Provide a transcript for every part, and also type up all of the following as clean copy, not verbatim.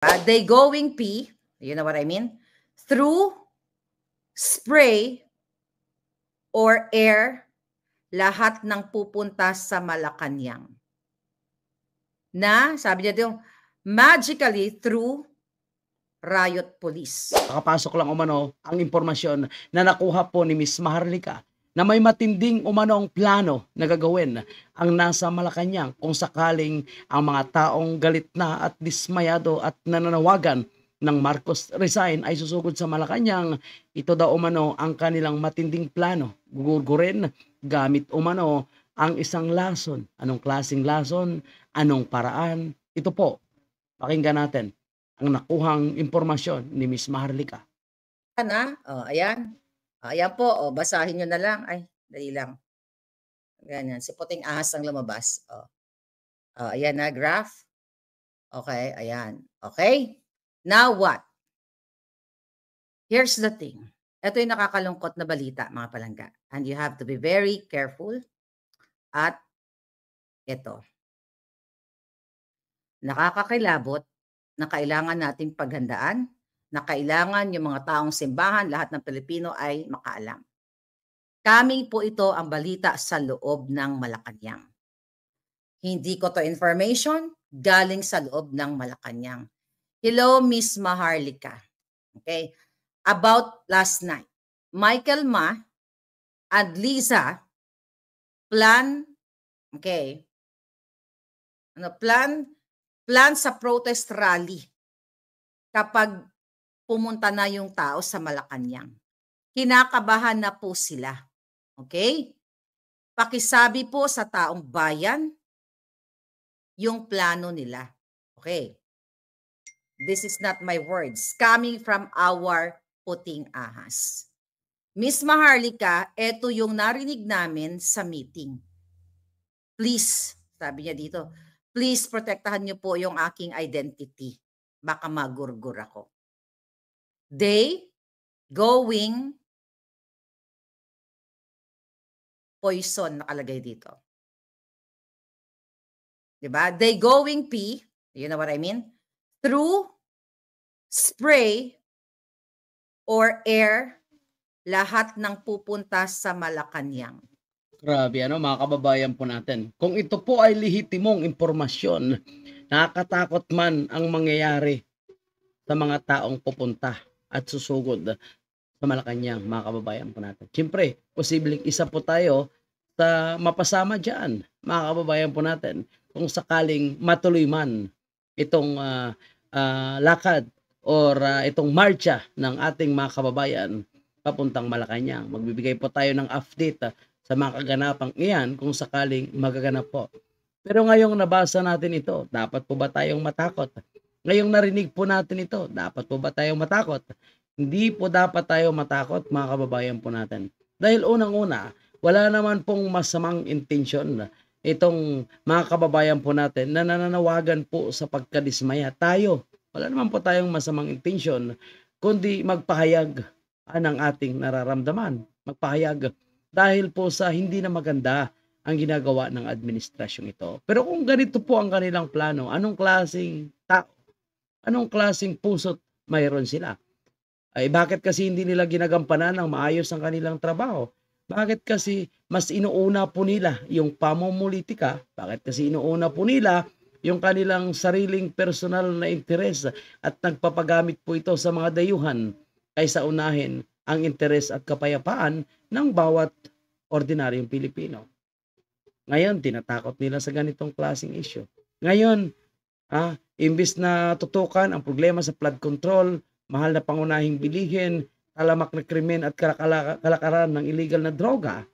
They going pee, you know what I mean? Through spray or air, lahat ng pupunta sa Malacanang. Na, sabi niya doon, magically through riot police. Nakapasok lang umano ang impormasyon na nakuha po ni Miss Maharlika na may matinding umano ang plano na gagawin ang nasa Malacanang kung sakaling ang mga taong galit na at dismayado at nananawagan ng Marcos resign ay susugod sa Malacanang. Ito daw umano ang kanilang matinding plano. Gugurgurin gamit umano ang isang lason. Anong klaseng lason? Anong paraan? Ito po, pakinggan natin ang nakuhang impormasyon ni Miss Maharlika. Ayan. Ayan po, basahin nyo na lang. Ay, dali lang. Ganyan, si puting ahas ang lumabas. Ayan na, graph. Okay, ayan. Okay? Now what? Here's the thing. Ito yung nakakalungkot na balita, mga palangga. And you have to be very careful. At ito. Nakakakilabot na kailangan nating paghandaan, na kailangan yung mga taong simbahan, lahat ng Pilipino ay makaalam. Kami po ito ang balita sa loob ng Malacanang. Hindi ko to information, galing sa loob ng Malacanang. Hello, Miss Maharlika. Okay? About last night, Michael Ma and Liza plan sa protest rally kapag pumunta na yung tao sa Malacanang. Kinakabahan na po sila. Okay? Pakisabi po sa taong bayan yung plano nila. Okay? This is not my words. Coming from our puting ahas. Miss Maharlika, ito yung narinig namin sa meeting. Please, sabi niya dito, please protektahan niyo po yung aking identity. Baka magurgur ako. They going poison nakalagay dito. Diba? They going pee, you know what I mean? Through spray or air, lahat ng pupunta sa Malacanang. Grabe, mga kababayan po natin. Kung ito po ay lehitimong impormasyon, nakakatakot man ang mangyayari sa mga taong pupunta at susugod sa Malacanang, mga kababayan po natin. Siyempre, posibleng isa po tayo sa mapasama dyan, mga kababayan po natin, kung sakaling matuloy man itong lakad or itong marcha ng ating mga kababayan papuntang Malacanang. Magbibigay po tayo ng update sa mga kaganapang iyan kung sakaling magaganap po. Pero ngayong nabasa natin ito, dapat po ba tayong matakot? Ngayong narinig po natin ito, dapat po ba tayong matakot? Hindi po dapat tayo matakot, mga kababayan po natin. Dahil unang-una, wala naman pong masamang intensyon itong mga kababayan po natin na nananawagan po sa pagkadismaya. Tayo, wala naman po tayong masamang intensyon, kundi magpahayag ng ating nararamdaman. Magpahayag dahil po sa hindi na maganda ang ginagawa ng administrasyon ito. Pero kung ganito po ang kanilang plano, anong klaseng tao, anong klaseng puso't mayroon sila? Ay bakit kasi hindi nila ginagampanan ng maayos ang kanilang trabaho? Bakit kasi mas inuuna po nila yung pamumulitika? Bakit kasi inuuna po nila yung kanilang sariling personal na interes at nagpapagamit po ito sa mga dayuhan kaysa unahin ang interes at kapayapaan ng bawat ordinaryong Pilipino? Ngayon, tinatakot nila sa ganitong klaseng issue. Ngayon, imbis na tutukan ang problema sa flood control, mahal na pangunahing bilihin, talamak na krimen at kalakaran ng illegal na droga,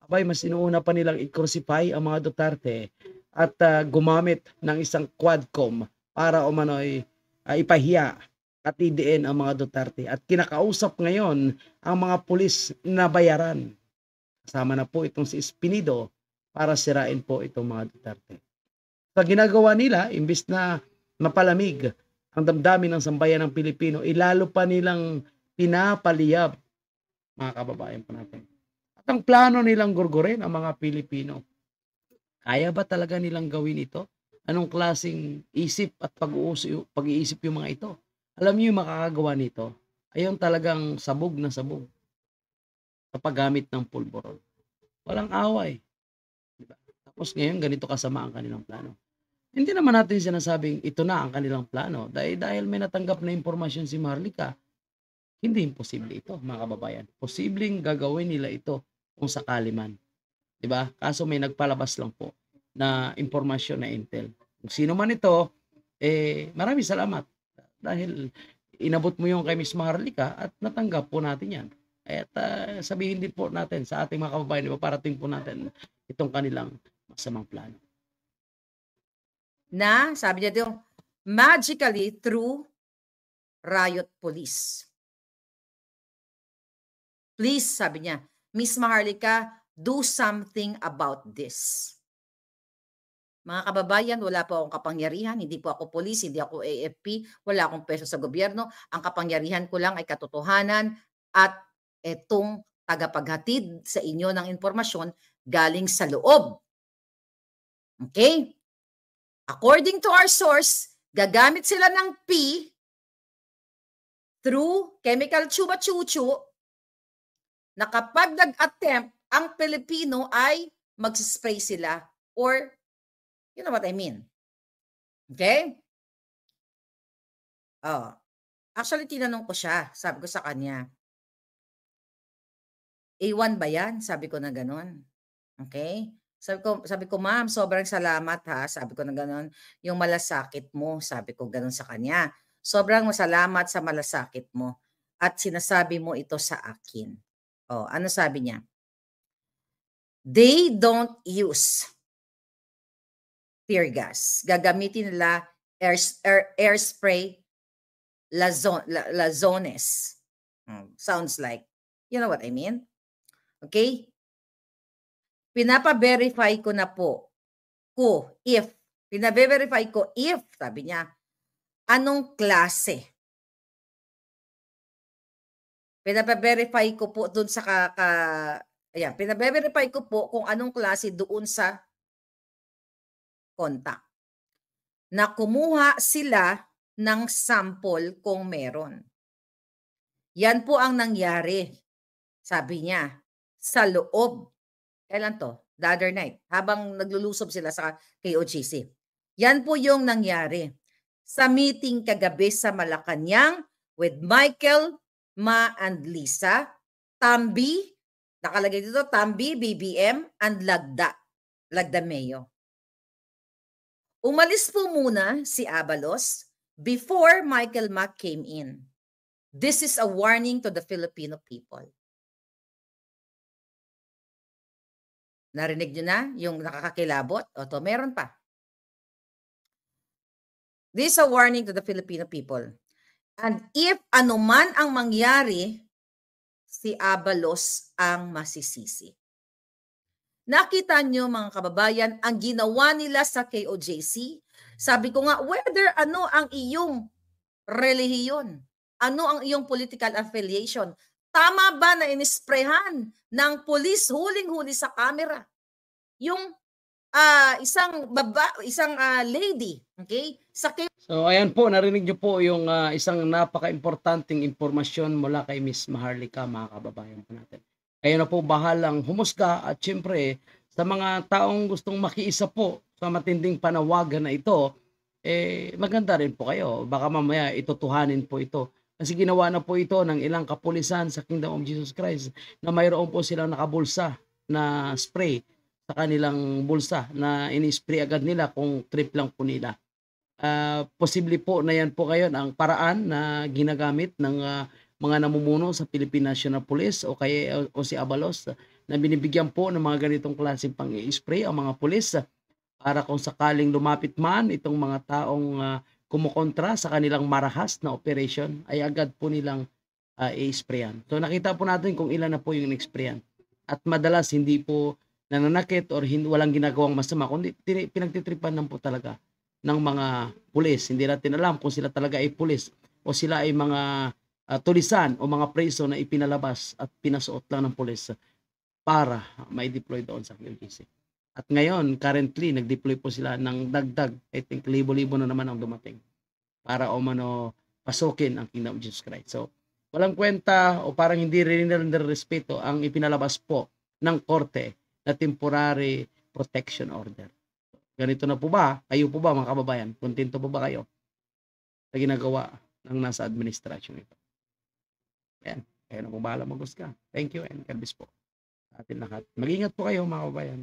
abay mas inuuna pa nilang i-crucify ang mga Duterte at gumamit ng isang quadcom para umano'y ipahiya at idiin ang mga Duterte. At kinakausap ngayon ang mga pulis na bayaran. Kasama na po itong si Espinido para sirain po itong mga Duterte. Sa ginagawa nila, imbis na mapalamig ang damdamin ng sambayan ng Pilipino, ilalo pa nilang pinapaliyab, mga kababayan po natin. At ang plano nilang gurgurin ang mga Pilipino. Kaya ba talaga nilang gawin ito? Anong klaseng isip at pag-iisip yung mga ito? Alam niyo yung makakagawa nito ay yung talagang sabog na sabog sa paggamit ng pulburon. Walang away, di ba? Tapos ngayon ganito kasama ang kanilang plano. Hindi naman natin sinasabing ito na ang kanilang plano dahil may natanggap na impormasyon si Marlica, hindi imposible ito, mga kababayan. Posibleng gagawin nila ito kung sakali man, 'di ba? Kaso may nagpalabas lang po na impormasyon na intel. Kung sino man ito, maraming salamat dahil inabot mo yung kay Miss Marlica at natanggap po natin 'yan. At sabihin din po natin sa ating mga kababayan, ipaparating po natin itong kanilang masamang plano. Na, sabi niya dito, magically through riot police. Please, sabi niya, Miss Maharlika, do something about this. Mga kababayan, wala po akong kapangyarihan, hindi po ako pulis, hindi ako AFP, wala akong peso sa gobyerno. Ang kapangyarihan ko lang ay katotohanan at etong tagapaghatid sa inyo ng impormasyon galing sa loob. Okay? According to our source, gagamit sila ng P through chemical chuba-chuchu na kapag nag-attempt ang Pilipino ay mag-spray sila or you know what I mean. Okay? Oh. Actually, tinanong ko siya. Sabi ko sa kanya, A1 ba yan? Sabi ko na gano'n. Okay? Sabi ko, ma'am, sobrang salamat ha. Sabi ko na gano'n. Yung malasakit mo, sabi ko gano'n sa kanya. Sobrang salamat sa malasakit mo. At sinasabi mo ito sa akin. Oh, ano sabi niya? They don't use tear gas. Gagamitin nila air spray lazones. Sounds like, you know what I mean? Okay? Pinapa-verify ko na po pina-verify ko if, sabi niya, anong klase. Pinapa-verify ko po doon sa ayan, pinapa-verify ko po kung anong klase doon sa contact. Na kumuha sila ng sample kung meron. Yan po ang nangyari, sabi niya, sa loob. Kailan to? The other night, habang naglulusob sila sa KOGC. Yan po yung nangyari sa meeting kagabi sa Malacanang with Michael, Ma, and Lisa, Tambi, nakalagay dito, Tambi, BBM, and Lagda Mayo. Umalis po muna si Abalos before Michael Mac came in. This is a warning to the Filipino people. Narinig nyo na yung nakakakilabot? O to, meron pa. This is a warning to the Filipino people. And if anuman ang mangyari, si Abalos ang masisisi. Nakita nyo mga kababayan, ang ginawa nila sa KOJC, sabi ko nga, whether ano ang iyong relihiyon, ano ang iyong political affiliation, tama ba na inisprehan ng pulis huling-huli sa camera yung isang lady, okay? So ayan po, narinig niyo po yung isang napaka-importanting impormasyon mula kay Miss Maharlika, mga kababayan po natin. Kayo na po bahalang humusga at syempre sa mga taong gustong makiisa po sa matinding panawagan na ito, maganda rin po kayo. Baka mamaya itutuhanin po ito. Kasi ginawa na po ito ng ilang kapulisan sa Kingdom of Jesus Christ na mayroon po silang nakabulsa na spray sa kanilang bulsa na ini-spray agad nila kung trip lang po nila. Posible po na yan po kayo ang paraan na ginagamit ng mga namumuno sa Philippine National Police o si Abalos na binibigyan po ng mga ganitong klaseng pang-i-spray ang mga pulis para kung sakaling lumapit man itong mga taong kumukontra sa kanilang marahas na operation ay agad po nilang i-sprayan. So nakita po natin kung ilan na po yung in-sprayan. At madalas hindi po nananakit or walang ginagawang masama, kundi pinagtitripan lang po talaga ng mga pulis. Hindi natin alam kung sila talaga ay pulis o sila ay mga tulisan o mga preso na ipinalabas at pinasuot lang ng pulis para ma-deploy doon sa QGC. At ngayon, currently, nag-deploy po sila ng dagdag. I think libo-libo na naman ang dumating para pasukin ang Kingdom of Jesus Christ. So, walang kwenta o parang hindi rin nila respeto ang ipinalabas po ng korte na temporary protection order. Ganito na po ba? Kayo po ba mga kababayan? Kontento po ba kayo sa ginagawa ng nasa administrasyon ito? Yan. Kaya na po bahala mag-gusto ka. Thank you and God bless po sa atin lahat. Mag-ingat po kayo mga kababayan.